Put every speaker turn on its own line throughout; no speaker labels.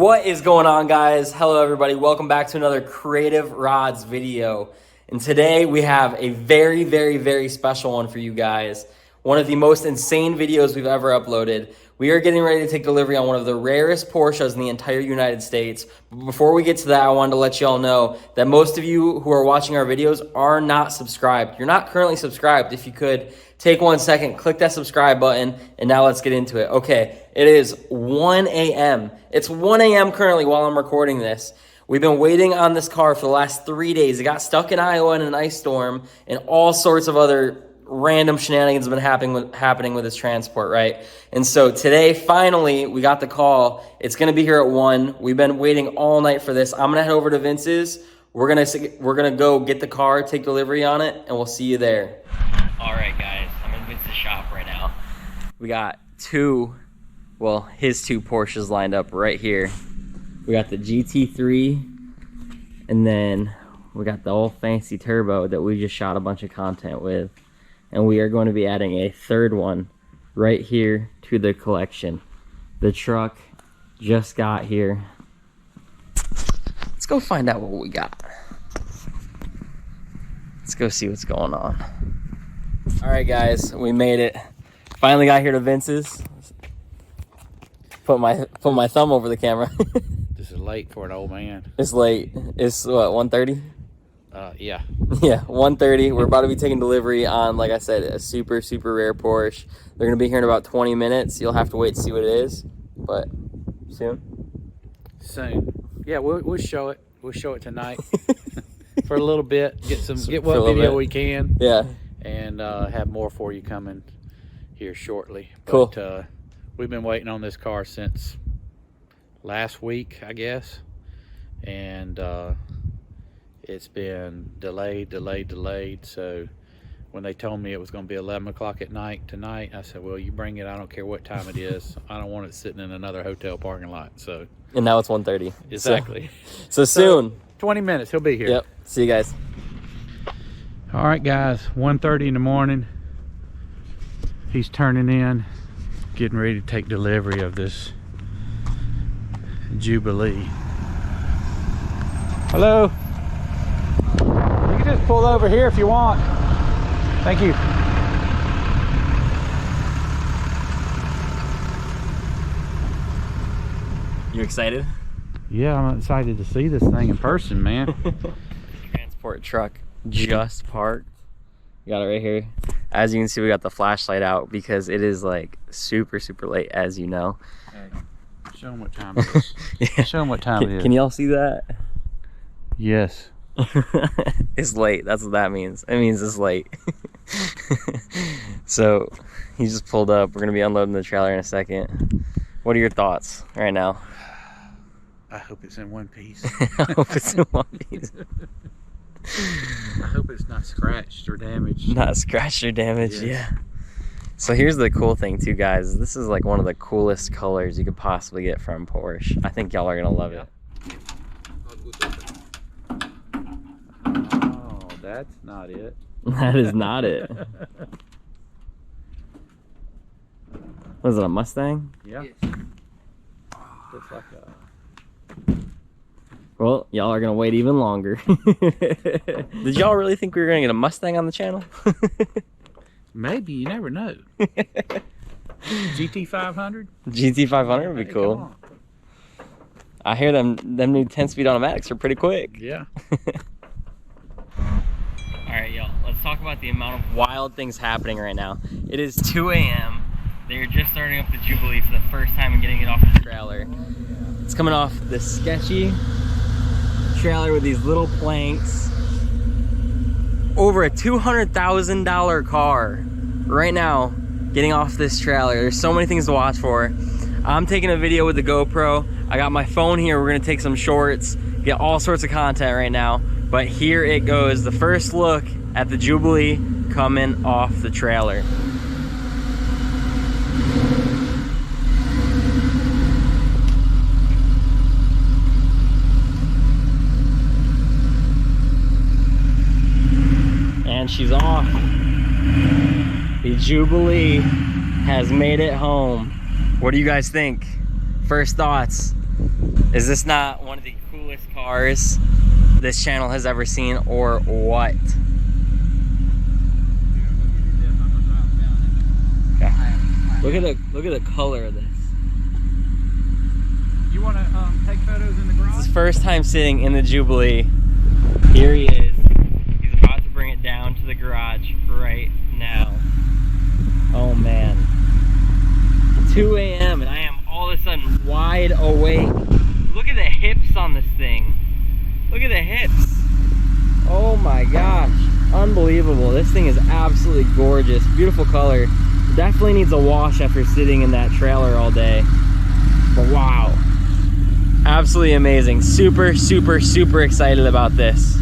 What is going on, guys? Hello everybody, welcome back to another Creative Rods video. And today we have a very special one for you guys. One of the most insane videos we've ever uploaded. We are getting ready to take delivery on one of the rarest Porsches in the entire United States. But before we get to that, I wanted to let you all know that most of you who are watching our videos are not subscribed. You're not currently subscribed. If you could take 1 second, click that subscribe button, and now let's get into it. Okay, it is 1 a.m. It's 1 a.m. currently while I'm recording this. We've been waiting on this car for the last 3 days. It got stuck in Iowa in an ice storm, and all sorts of other random shenanigans have been happening with this transport, right? And so today, finally, we got the call. It's gonna be here at 1. We've been waiting all night for this. I'm gonna head over to Vince's. We're gonna go get the car, take delivery on it, and we'll see you there. All right, guys, I'm in Vince's shop right now. We got his two Porsches lined up right here. We got the GT3, and then we got the old fancy turbo that we just shot a bunch of content with. And we are going to be adding a third one right here to the collection. The truck just got here. Let's go find out what we got. Let's go see what's going on. All right, guys, we made it. Finally got here to Vince's. Put my thumb over the camera.
This is late for an old man.
It's late. It's what, 1:30?
Yeah.
Yeah, 1:30. We're about to be taking delivery on, like I said, a super rare Porsche. They're gonna be here in about 20 minutes. You'll have to wait to see what it is, but soon.
Yeah, we'll show it. We'll show it tonight for a little bit. Get what video we can.
Yeah.
And have more for you coming here shortly.
Cool.
But we've been waiting on this car since last week, I guess, and it's been delayed. So when they told me it was going to be 11 o'clock at night tonight, I said, well, you bring it. I don't care what time it is. I don't want it sitting in another hotel parking lot. So.
And now it's 1:30.
Exactly.
So soon.
20 minutes, he'll be here.
Yep. See you guys.
All right, guys. 1:30 in the morning. He's turning in, getting ready to take delivery of this Jubilee. Hello. You can just pull over here if you want. Thank you.
You excited?
Yeah, I'm excited to see this thing in person, man.
Transport truck just parked. You got it right here. As you can see, we got the flashlight out because it is like super late, as you know.
Hey, show them what time it is. Yeah. Show them what time it is.
Can y'all see that?
Yes.
It's late. That's what that means. It means it's late. So he just pulled up. We're gonna be unloading the trailer in a second. What are your thoughts right now?
I hope it's in one piece.
I hope it's in one piece.
I hope it's not scratched or damaged.
Not scratched or damaged,
yes.
Yeah. So here's the cool thing too, guys. This is like one of the coolest colors you could possibly get from Porsche. I think y'all are gonna love it.
Oh, that's not it.
That is not it. What is it, a Mustang?
Yeah. Yes. Looks like a...
Well, y'all are gonna wait even longer. Did y'all really think we were gonna get a Mustang on the channel?
Maybe, you never know. GT500?
GT500 would be cool. I hear them new 10-speed automatics are pretty quick.
Yeah.
Alright, y'all, let's talk about the amount of wild things happening right now. It is 2 a.m. They're just starting up the Jubilee for the first time and getting it off the trailer. It's coming off this sketchy trailer with these little planks. Over a $200,000 car right now getting off this trailer. There's so many things to watch for. I'm taking a video with the GoPro. I got my phone here. We're gonna take some shorts, get all sorts of content right now. But here it goes, the first look at the Jubilee coming off the trailer. And she's off. The Jubilee has made it home. What do you guys think? First thoughts? Is this not one of the coolest cars this channel has ever seen, or what? Okay. Look at the color of this.
You want to take photos in the garage?
This is his first time sitting in the Jubilee. Here he is. He's about to bring it down to the garage right now. Oh man. 2 a.m. and I am all of a sudden wide awake. Look at the hips on this thing. Look at the hips. Oh my gosh. Unbelievable. This thing is absolutely gorgeous. Beautiful color. Definitely needs a wash after sitting in that trailer all day. But wow. Absolutely amazing. Super, super, super excited about this.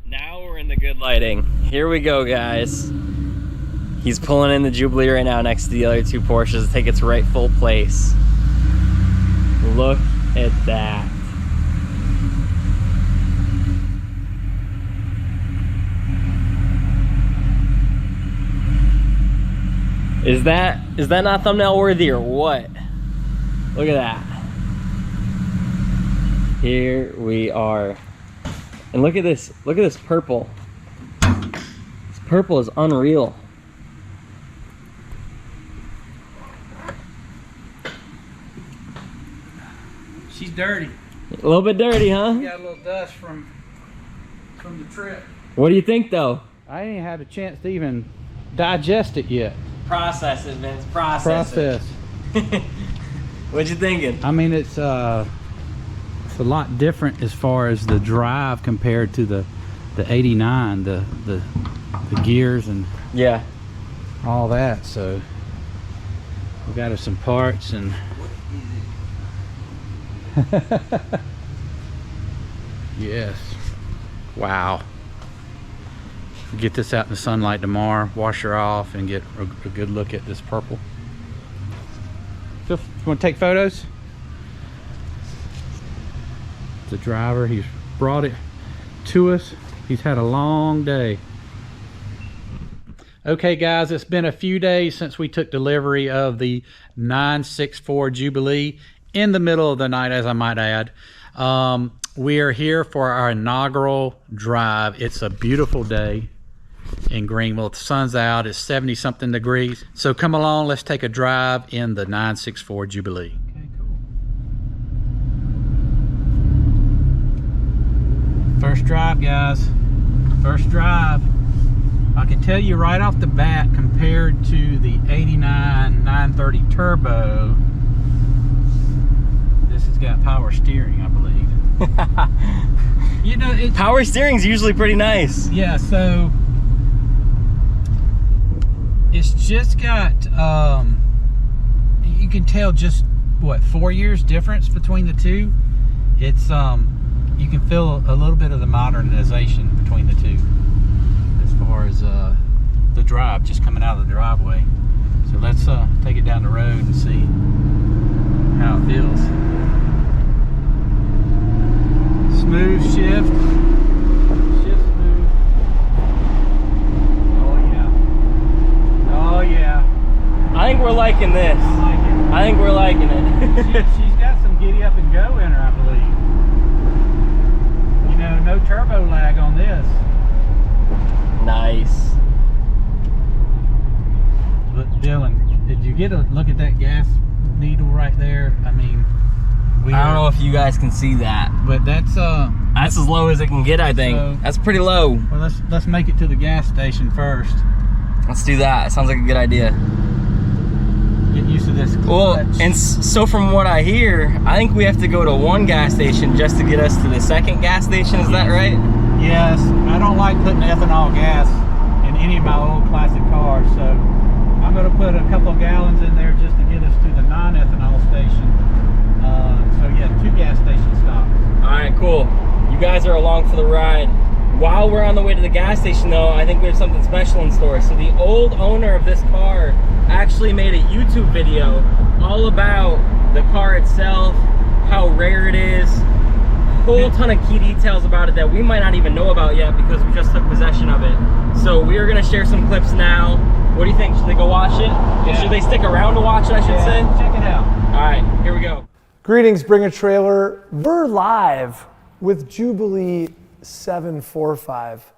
Now we're in the good lighting. Here we go, guys. He's pulling in the Jubilee right now next to the other two Porsches to take its rightful place. Look at that. Is that not thumbnail worthy or what? Look at that. Here we are. And look at this purple. This purple is unreal.
She's dirty.
A little bit dirty, huh?
Got a little dust from the trip.
What do you think though?
I ain't had a chance to even digest it yet.
Process it, Vince. Process. What you thinking?
I mean, it's a lot different as far as the drive compared to the 89, the gears and
yeah,
all that. So we got us some parts and yes. Wow. Get this out in the sunlight tomorrow, wash her off, and get a good look at this purple. So, you want to take photos? The driver, he's brought it to us. He's had a long day. Okay guys, it's been a few days since we took delivery of the 964 Jubilee, in the middle of the night, as I might add. We are here for our inaugural drive. It's a beautiful day in Greenville. The sun's out, it's 70 something degrees. So come along, let's take a drive in the 964 Jubilee. Okay, cool. First drive, guys. First drive. I can tell you right off the bat, compared to the 89 930 Turbo, this has got power steering, I believe. You know,
power steering's usually pretty nice.
Yeah, so it's just got you can tell just what, 4 years difference between the two. It's you can feel a little bit of the modernization between the two as far as the drive, just coming out of the driveway. So let's take it down the road and see how it feels. Smooth shift. Shift smooth. Oh yeah. Oh yeah.
I think we're liking this.
I like it.
I think we're liking it.
She's got some giddy up and go in her, I believe. You know, no turbo lag on this.
Nice.
But Dylan, did you get a look at that gas needle right there? I mean,
I don't know if you guys can see that,
but that's
as low as it can get, I think. So, that's pretty low.
Well, let's make it to the gas station first.
Let's do that. Sounds like a good idea.
Get used to this clutch.
Well, and so from what I hear, I think we have to go to one gas station just to get us to the second gas station. Is that right?
Yes. I don't like putting ethanol gas in any of my old classic cars, so I'm going to put a couple of gallons in there just to get us to the non-ethanol station. So yeah, 2 gas station stops.
All right, cool. You guys are along for the ride. While we're on the way to the gas station though, I think we have something special in store. So the old owner of this car actually made a YouTube video all about the car itself, how rare it is, a whole ton of key details about it that we might not even know about yet because we just took possession of it. So we are gonna share some clips now. What do you think? Should they go watch it? Yeah. Should they stick around to watch it, I should say?
Check it out.
All right, here we go.
Greetings, Bring a Trailer. We're live with Jubilee 745.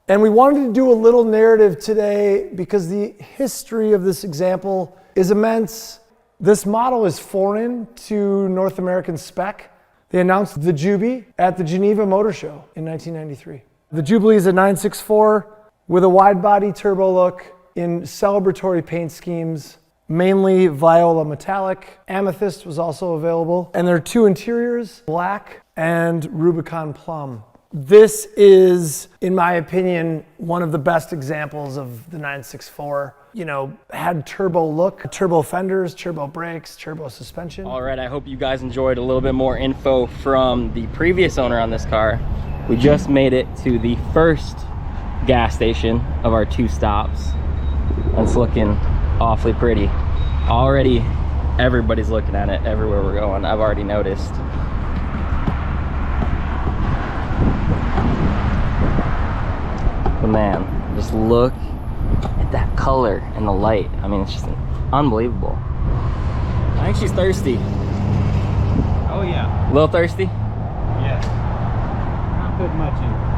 And we wanted to do a little narrative today because the history of this example is immense. This model is foreign to North American spec. They announced the Jubilee at the Geneva Motor Show in 1993. The Jubilee is a 964 with a wide body turbo look in celebratory paint schemes, mainly viola metallic. Amethyst was also available. And there are two interiors, black and Rubicon plum. This is, in my opinion, one of the best examples of the 964. You know, had turbo look, turbo fenders, turbo brakes, turbo suspension.
All right, I hope you guys enjoyed a little bit more info from the previous owner on this car. We just made it to the first gas station of our 2 stops. It's looking awfully pretty. Already, everybody's looking at it everywhere we're going. I've already noticed. But man, just look at that color and the light. I mean, it's just unbelievable. I think she's thirsty.
Oh yeah.
A little thirsty?
Yes. Not put much in.